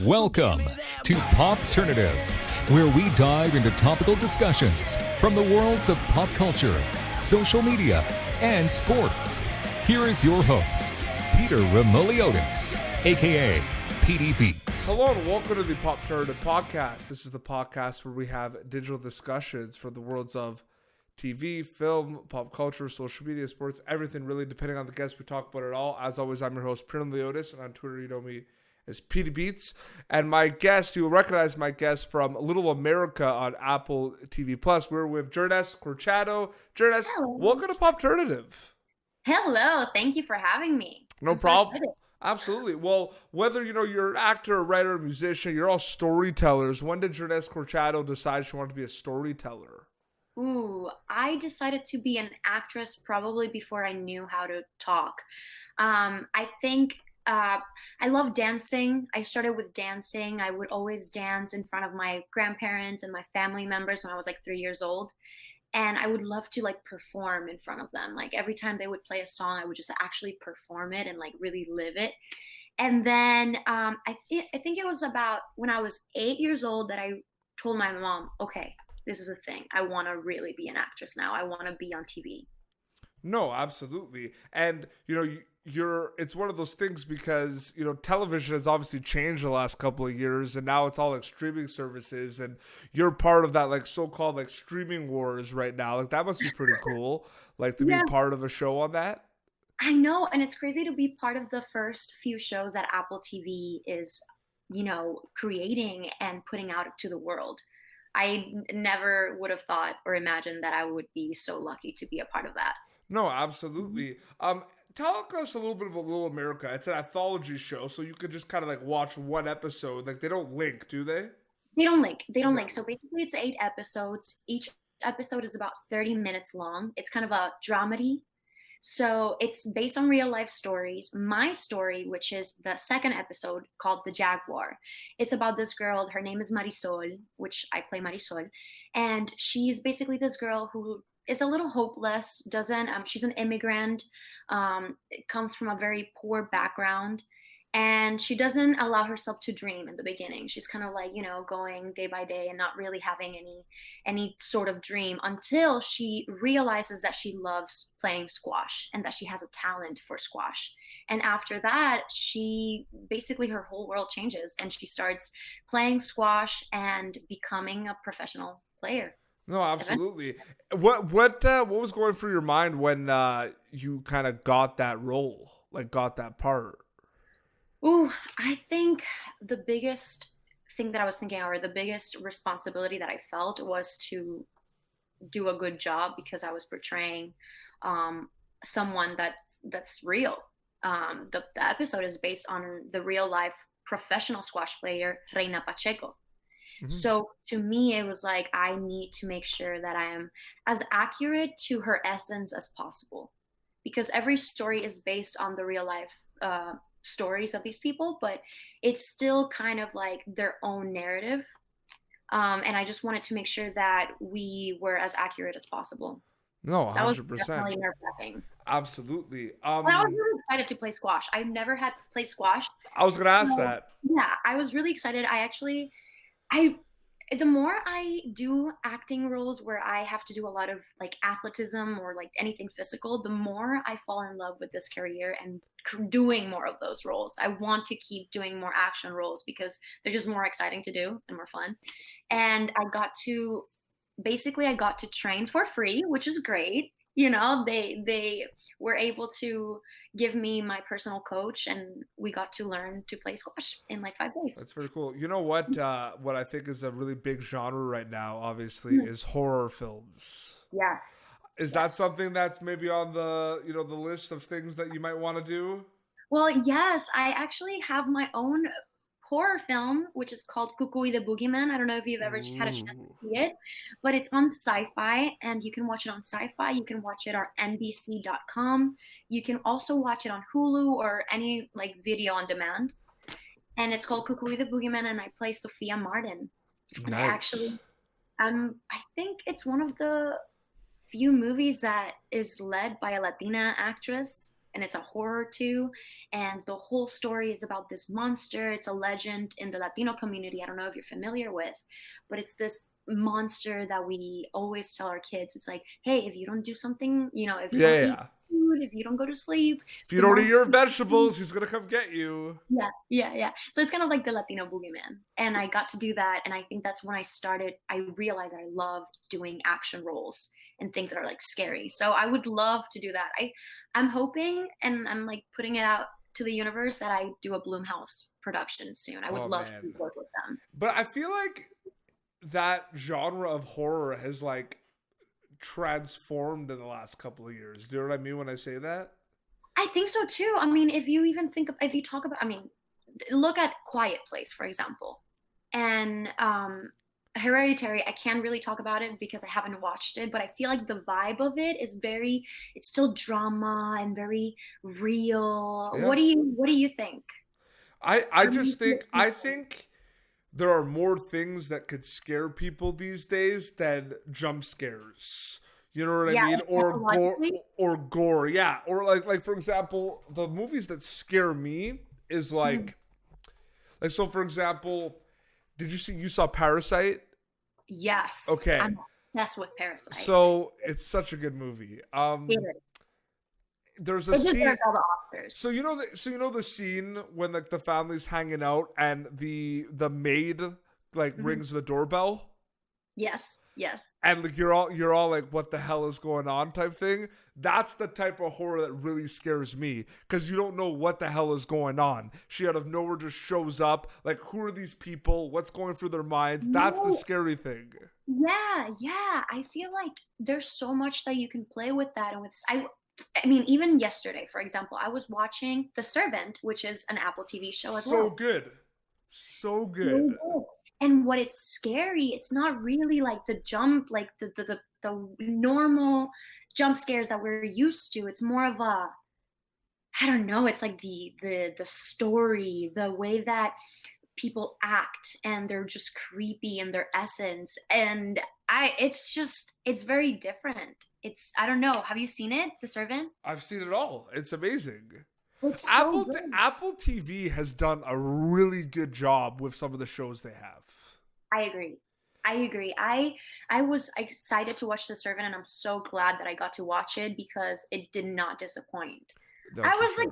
Welcome to Popternative, where we dive into topical discussions from the worlds of pop culture, social media, and sports. Here is your host, Peter Remoliotis, aka PD Beats. Hello and welcome to the Popternative podcast. This is the podcast where we have digital discussions for the worlds of TV, film, pop culture, social media, sports, everything really, depending on the guest. We talk about it all. As always, I'm your host, Peter Remoliotis, and on Twitter you know me as PD Beats. And my guest, you will recognize my guest from Little America on Apple TV Plus. We're with Jearnest Corchado. Jearnest, welcome to Popternative. Hello, thank you for having me. No problem. Absolutely. Well, whether you're an actor, a writer, a musician, you're all storytellers. When did Jearnest Corchado decide she wanted to be a storyteller? I decided to be an actress probably before I knew how to talk. I think I love dancing. I started with dancing. I would always dance in front of my grandparents and my family members when I was like 3 years old. And I would love to like perform in front of them. Like every time they would play a song, I would just actually perform it and like really live it. And then I think it was about when I was 8 years old that I told my mom, okay, this is a thing. I want to really be an actress now. I want to be on TV. No, absolutely. And, it's one of those things because, television has obviously changed the last couple of years and now it's all like streaming services and you're part of that like so-called like streaming wars right now. Like that must be pretty cool, like to be part of a show on that. I know. And it's crazy to be part of the first few shows that Apple TV is, creating and putting out to the world. I never would have thought or imagined that I would be so lucky to be a part of that. No, absolutely. Tell us a little bit about Little America. It's an anthology show, so you could just kind of like watch one episode. Like they don't link, do they? They don't link. So basically it's 8 episodes. Each episode is about 30 minutes long. It's kind of a dramedy. So it's based on real life stories. My story, which is the second episode called The Jaguar, it's about this girl. Her name is Marisol, which I play Marisol. And she's basically this girl who is a little hopeless, she's an immigrant, comes from a very poor background. And she doesn't allow herself to dream in the beginning. She's kind of like, going day by day and not really having any sort of dream until she realizes that she loves playing squash and that she has a talent for squash. And after that, her whole world changes and she starts playing squash and becoming a professional player. No, absolutely. What was going through your mind when you kind of got that role, like got that part? I think the biggest thing that I was thinking, or the biggest responsibility that I felt, was to do a good job because I was portraying someone that's real. The episode is based on the real life professional squash player Reina Pacheco. Mm-hmm. So to me, it was like I need to make sure that I am as accurate to her essence as possible, because every story is based on the real life stories of these people, but it's still kind of like their own narrative. And I just wanted to make sure that we were as accurate as possible. No, 100%. That was definitely nerve-wracking. Absolutely. I was really excited to play squash. I've never had played squash. I was going to ask that. Yeah, I was really excited. The more I do acting roles where I have to do a lot of like athleticism or like anything physical, the more I fall in love with this career and doing more of those roles. I want to keep doing more action roles because they're just more exciting to do and more fun. And I got to train for free, which is great. They were able to give me my personal coach and we got to learn to play squash in like 5 days. That's very cool. You know what I think is a really big genre right now, obviously, is horror films. Yes. Is that something that's maybe on the, the list of things that you might want to do? Well, yes, I actually have my own horror film, which is called Cucuy the Boogeyman. I don't know if you've ever had a chance to see it, but it's on Sci-Fi and you can watch it on Sci-Fi. You can watch it on NBC.com. You can also watch it on Hulu or any like video on demand. And it's called Cucuy the Boogeyman and I play Sophia Martin. Nice. And I think it's one of the few movies that is led by a Latina actress. and it's a horror too. And the whole story is about this monster. It's a legend in the Latino community. I don't know if you're familiar with, but it's this monster that we always tell our kids. It's like, hey, if you don't do something, if you don't eat food, if you don't go to sleep, if you don't eat your vegetables, he's gonna come get you. Yeah. So it's kind of like the Latino boogeyman, and I got to do that, and I think that's when I realized I love doing action roles and things that are like scary. So I would love to do that. I'm hoping, and I'm like putting it out to the universe, that I do a Blumhouse production soon. I would love to work with them. But I feel like that genre of horror has like transformed in the last couple of years. Do you know what I mean when I say that? I think so too. I mean, if you talk about, look at Quiet Place, for example, and Hereditary. I can't really talk about it because I haven't watched it, but I feel like the vibe of it is it's still drama and very real. Yeah. What do you think? I think there are more things that could scare people these days than jump scares. You know what I mean? Or gore. Yeah. Or like for example, the movies that scare me is like so for example, you saw Parasite? Yes. Okay. I'm obsessed with Parasite. So it's such a good movie. There's a scene. All the Oscars. So you know the scene when like the family's hanging out and the maid like rings the doorbell? Yes. And like you're all like, what the hell is going on type thing. That's the type of horror that really scares me, because you don't know what the hell is going on. She out of nowhere just shows up. Like, who are these people? What's going through their minds? That's the scary thing. Yeah. I feel like there's so much that you can play with that, and with I mean, even yesterday, for example, I was watching The Servant, which is an Apple TV show as well. So good. And what is scary, it's not really like the jump, like the normal jump scares that we're used to. It's more of I don't know, it's like the story, the way that people act, and they're just creepy in their essence. And it's very different. I don't know. Have you seen it, The Servant? I've seen it all. It's amazing. It's Apple TV has done a really good job with some of the shows they have. I agree. I was excited to watch The Servant, and I'm so glad that I got to watch it because it did not disappoint. I was like,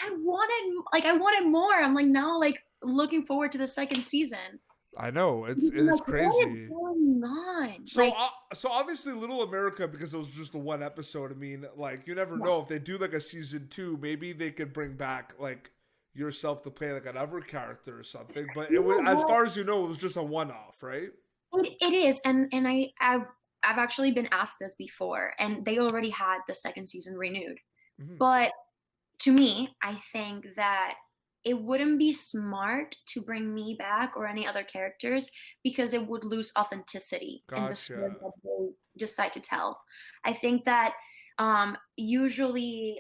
I wanted more. I'm like now like looking forward to the second season. I know it is crazy. What is going on? So obviously, Little America, because it was just the one episode. I mean, like you never know if they do like a season 2. Maybe they could bring back like yourself to play like another character or something. But it was, as far as you know, it was just a one-off, right? It is, and I've actually been asked this before, and they already had the second season renewed. But to me, I think that it wouldn't be smart to bring me back or any other characters, because it would lose authenticity in the story that they decide to tell. I think that usually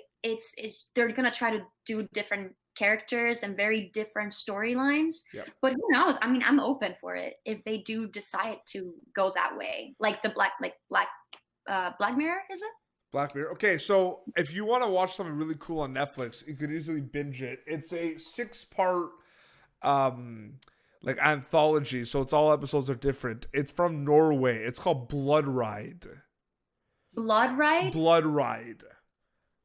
they're gonna try to do different characters and very different storylines. But who knows? I mean, I'm open for it if they do decide to go that way, like the Black Mirror, is it? Black Mirror. Okay, so if you want to watch something really cool on Netflix, you could easily binge it. It's a 6-part like anthology, so it's all episodes are different. It's from Norway. It's called Blood Ride. Blood Ride? Blood Ride.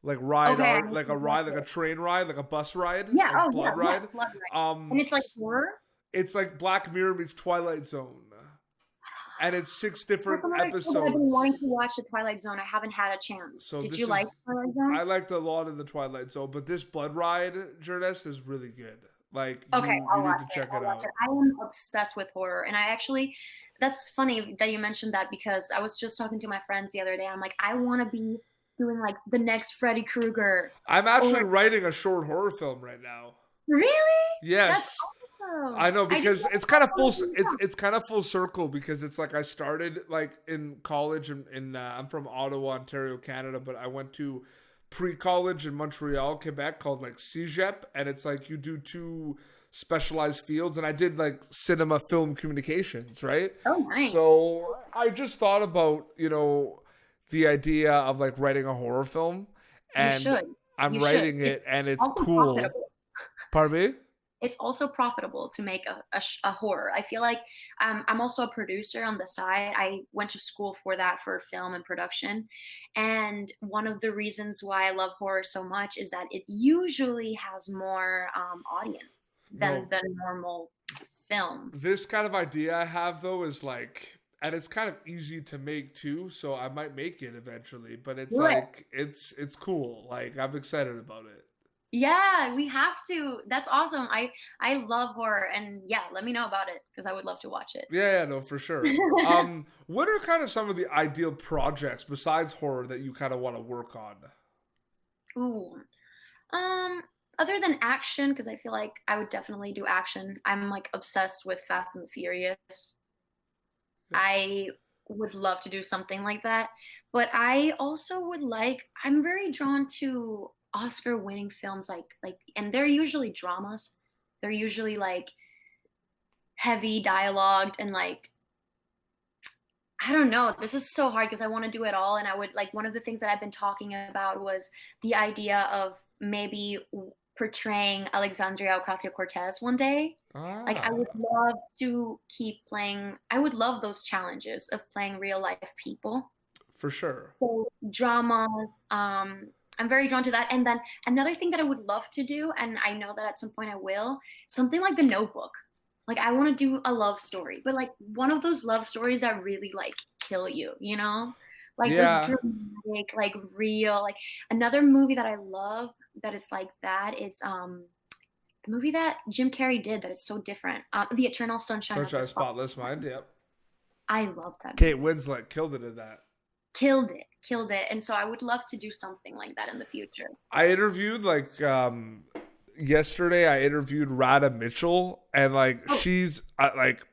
Like ride, like a ride, like a train ride, like a bus ride. Yeah, like Blood Ride. Yeah, Blood Ride. And it's like horror? It's like Black Mirror meets Twilight Zone. And it's 6 different episodes. I've been wanting to watch the Twilight Zone. I haven't had a chance. So did you like Twilight Zone? I liked a lot of the Twilight Zone, but this Blood Ride, Jearnest, is really good. Like, you need to check it out. I am obsessed with horror, and that's funny that you mentioned that, because I was just talking to my friends the other day. I'm like, I want to be doing like the next Freddy Krueger. I'm actually writing a short horror film right now. Really? Yes. That's awesome. I know, because it's kind of full. It's kind of full circle, because it's like I started like in college, and I'm from Ottawa, Ontario, Canada, but I went to pre-college in Montreal, Quebec, called like CEGEP, and it's like you do 2 specialized fields, and I did like cinema, film, communications, right? Oh, nice. So I just thought about the idea of like writing a horror film, and I'm You should. writing It's it and it's also cool. profitable. Pardon me? It's also profitable to make a horror. I feel like I'm also a producer on the side. I went to school for that, for film and production. And one of the reasons why I love horror so much is that it usually has more audience than No, the normal film. this kind of idea I have though is like, and it's kind of easy to make too, so I might make it eventually. But it's Do it. like it's cool. Like I'm excited about it. Yeah, we have to. That's awesome. I love horror, and yeah, let me know about it because I would love to watch it. Yeah, no, for sure. What are kind of some of the ideal projects besides horror that you kind of want to work on? Ooh. Um, Other than action, because I feel like I would definitely do action. I'm like obsessed with Fast and the Furious. I would love to do something like that. But I also would like, I'm very drawn to Oscar winning films and they're usually dramas. They're usually like heavy dialogued and like I don't know. This is so hard because I want to do it all. And I would like one of the things that I've been talking about was the idea of maybe portraying Alexandria Ocasio Cortez one day. Like, I would Ah, love to keep playing, I would love those challenges of playing real life people. for sure. So, dramas, I'm very drawn to that. And then another thing that I would love to do, and I know that at some point I will, something like The Notebook. Like I want to do a love story, but like one of those love stories that really like kill you, you know? Like those Yeah, dramatic, like real, like another movie that I love that is like that is the movie that Jim Carrey did that is so different. The Eternal Sunshine of the Sunshine Spotless Spotless Mind. Mind. Yep. I love that Kate movie. Winslet killed it in that. Killed it. And so I would love to do something like that in the future. I interviewed like yesterday. I interviewed Rada Mitchell, and like Oh, she's like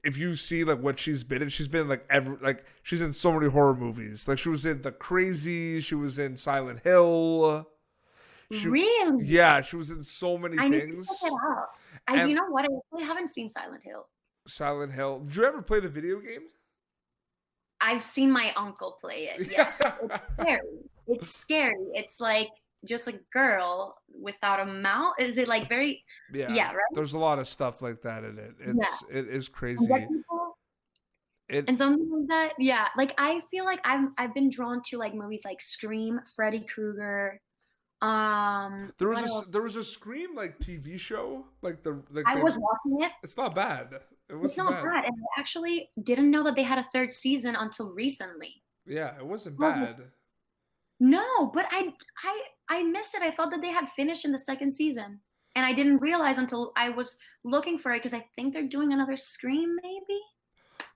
if you see like what she's been in, like every like she's in so many horror movies. Like she was in The Crazy, she was in Silent Hill. She really? yeah, she was in so many I need to check it things. out. I do And you know what? I actually haven't seen Silent Hill. Silent Hill. Did you ever play the video game? I've seen my uncle play it. Yes. It's scary. It's scary. It's like just a girl without a mouth. Is it like very Yeah, yeah, right? there's a lot of stuff like that in it. Yeah. It is And dead crazy. people It and something like that. Yeah. Like I feel like I've been drawn to like movies like Scream, Freddy Krueger. What else? there was a Scream like TV show like the like I they was watching it. it's not bad. It It's wasn't not bad. bad. And I actually didn't know that they had a third season until recently. Yeah, it wasn't I was like, bad. no, but I missed it. I thought that they had finished in the second season. And I didn't realize until I was looking for it because I think they're doing another Scream maybe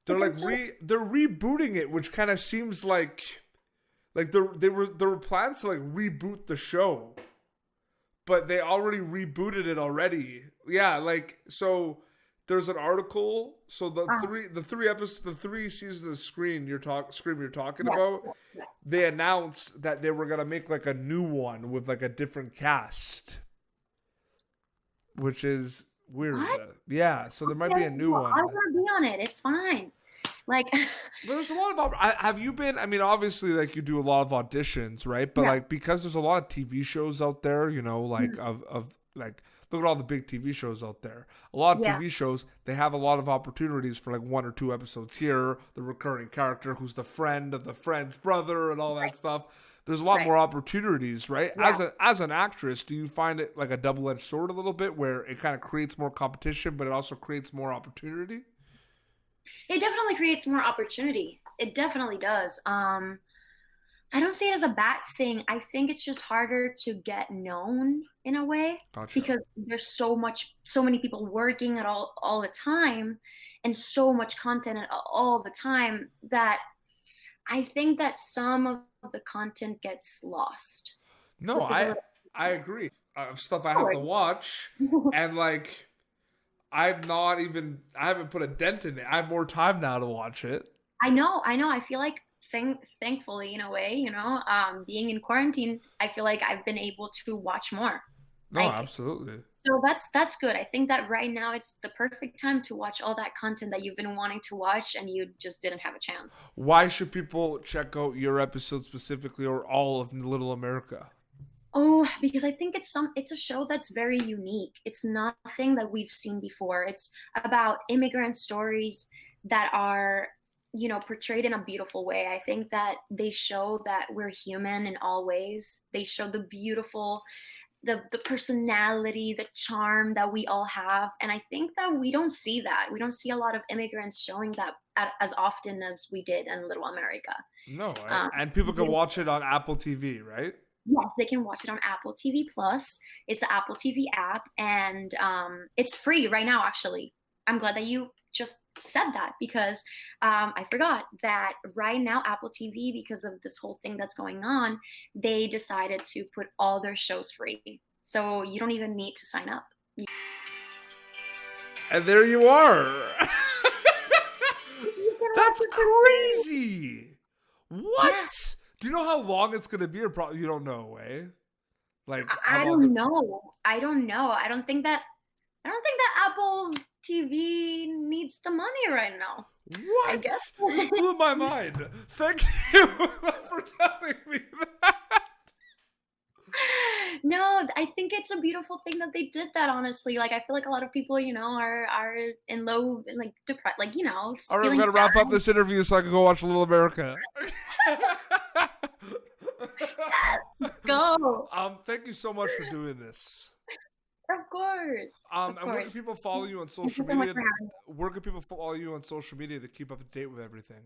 They're like potentially. they're rebooting it, which kind of seems like there were plans to like reboot the show, but they already rebooted it already. Yeah, like so there's an article. So Uh, the three seasons of Scream you're talking yeah, about, yeah, yeah. they announced that they were gonna make like a new one with like a different cast, which is weird. What? Yeah, so there might Yeah, be a new well, I'm one. gonna be on it. It's fine. Like, But there's a lot of have you been? I mean, obviously, like you do a lot of auditions, right? But yeah, like because there's a lot of TV shows out there, you know, like mhm, of like look at all the big TV shows out there. A lot of yeah, TV shows they have a lot of opportunities for like one or two episodes here. The recurring character who's the friend of the friend's brother and all that right, stuff. There's a lot right. more opportunities, right? Yeah. As an actress, do you find it like a double edged sword a little bit, where it kind of creates more competition, but it also creates more opportunity? It definitely creates more opportunity. It definitely does. I don't see it as a bad thing. I think it's just harder to get known in a way Gotcha. because there's so many people working at all the time and so much content at all the time that I think that some of the content gets lost, No, which is a little I agree. Stuff I have to awkward. watch, and like I haven't put a dent in it. I have more time now to watch it. I know, I know. I feel like thankfully in a way, being in quarantine, I feel like I've been able to watch more. No, Like absolutely. so that's good. I think that right now it's the perfect time to watch all that content that you've been wanting to watch and you just didn't have a chance. Why should people check out your episode specifically or all of Little America? Oh, because I think it's a show that's very unique. It's nothing that we've seen before. It's about immigrant stories that are, portrayed in a beautiful way. I think that they show that we're human in all ways. They show the beautiful, the personality, the charm that we all have. And I think that we don't see that. We don't see a lot of immigrants showing that as often as we did in Little America. No, Um, and people can watch it on Apple TV, right? Yes, they can watch it on Apple TV Plus. It's the Apple TV app, and it's free right now. Actually, I'm glad that you just said that because I forgot that right now Apple TV, because of this whole thing that's going on, they decided to put all their shows free, so you don't even need to sign up. And there you are. You can That's watch it for free. crazy. What? Yeah. Do you know how long it's gonna be? Or probably you don't know, eh? Like how I long? don't know. I don't know. I don't think that Apple TV needs the money right now. I What? guess. You blew my mind. Thank you for telling me that. No, I think it's a beautiful thing that they did that, honestly. Like, I feel like a lot of people, are in low, like, depressed, like, All right, we feeling gotta sad. wrap up this interview so I can go watch Little America. Go. Thank you so much for doing this. Of course. Of And where can course. people follow you on Thank social you so much media? for having me. Where can people follow you on social media to keep up to date with everything?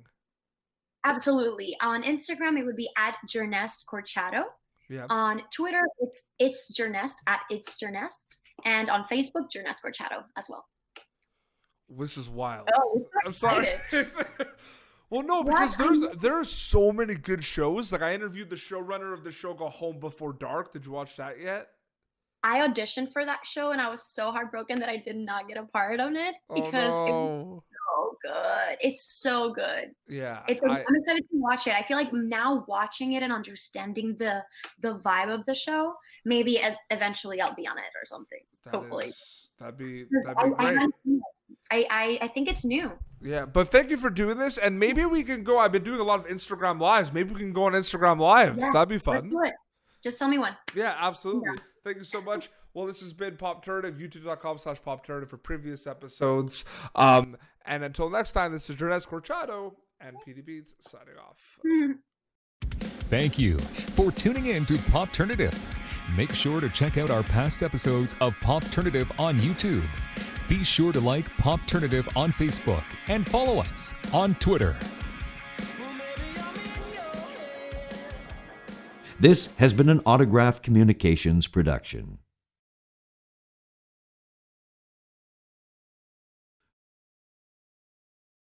Absolutely. On Instagram, it would be at Jearnest Corchado. Yeah. On Twitter, it's Jearnest at it's Jearnest. And on Facebook, Jearnest Corchado as well. This is wild. Oh, I'm sorry. Well, no, because there's so many good shows. Like I interviewed the showrunner of the show called Home Before Dark. Did you watch that yet? I auditioned for that show and I was so heartbroken that I did not get a part on it because it was so good. It's so good. Yeah. I'm excited to watch it. I feel like now watching it and understanding the vibe of the show, maybe eventually I'll be on it or something. Hopefully. That'd be I great. haven't seen it. I think it's new. Yeah, but thank you for doing this, and maybe we can go. I've been doing a lot of Instagram lives. Maybe we can go on Instagram Live. Yeah, That'd be let's fun. do it. Just tell me when. Yeah, absolutely. Thank you so much. Well, this has been Popternative, youtube.com/Popternative for previous episodes. And until next time, this is Jearnest Corchado and PD Beats signing off. Thank you for tuning in to Popternative. Make sure to check out our past episodes of Popternative on YouTube. Be sure to like Popternative on Facebook and follow us on Twitter. This has been an Autograph Communications production.